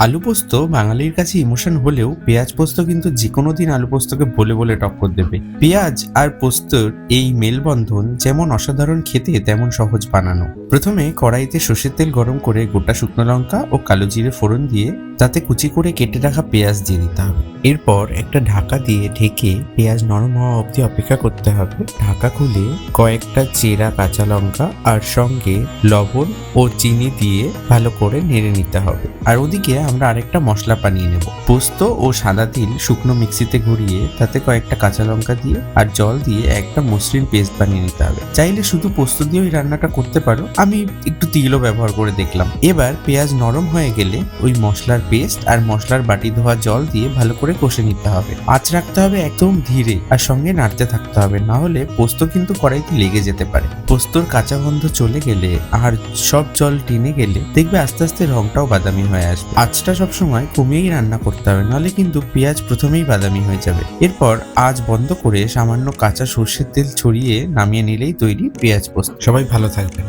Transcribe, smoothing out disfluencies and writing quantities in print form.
আলু পোস্ত বাঙালির কাছে ইমোশন হলেও পেঁয়াজ পোস্ত কিন্তু যে কোনো দিন আলু পোস্তকে বলে বলে টক্কর দেবে। পেঁয়াজ আর পোস্তর এই মেলবন্ধন যেমন অসাধারণ খেতে তেমন সহজ বানানো। প্রথমে কড়াইতে সর্ষের তেল গরম করে গোটা শুকনো লঙ্কা ও কালো জিরে ফোড়ন দিয়ে তাতে কুচি করে কেটে রাখা পেঁয়াজ দিয়ে দিতে হবে। এরপর একটা ঢাকা দিয়ে ঢেকে পেঁয়াজ নরম হওয়া অবধি অপেক্ষা করতে হবে। ঢাকা খুলে কয়েকটা চেরা কাঁচা লঙ্কা আর সঙ্গে লবণ ও চিনি দিয়ে ভালো করে নেড়ে নিতে হবে। আর ওদিকে আমরা আরেকটা মশলা বানিয়ে নেব। পোস্ত ও সাদা তিল শুকনো মিক্সিতে ঘুরিয়ে তাতে কয়েকটা কাঁচা লঙ্কা দিয়ে আর জল দিয়ে একটা মসৃণ পেস্ট বানিয়ে নিতে হবে। চাইলে শুধু পোস্ত দিয়ে ওই রান্নাটা করতে পারো, আমি একটু তিলও ব্যবহার করে দেখলাম। এবার পেঁয়াজ নরম হয়ে গেলে ওই মশলার পেস্ট আর মশলার বাটি ধোয়া জল দিয়ে ভালো করে কষে নিতে হবে। আঁচ রাখতে হবে একদম ধীরে আর সঙ্গে নাড়তে থাকতে হবে, না হলে পোস্ত কিন্তু কড়াইতে লেগে যেতে পারে। পোস্তর কাঁচা গন্ধ চলে গেলে আর সব জল টেনে গেলে দেখবে আস্তে আস্তে রংটাও বাদামি হয়ে আসবে। আঁচটা সবসময় কমিয়েই রান্না করতে হবে, নাহলে কিন্তু পেঁয়াজ প্রথমেই বাদামি হয়ে যাবে। এরপর আঁচ বন্ধ করে সামান্য কাঁচা সর্ষের তেল ছড়িয়ে নামিয়ে নিলেই তৈরি পেঁয়াজ পোস্ত। সবাই ভালো থাকবেন।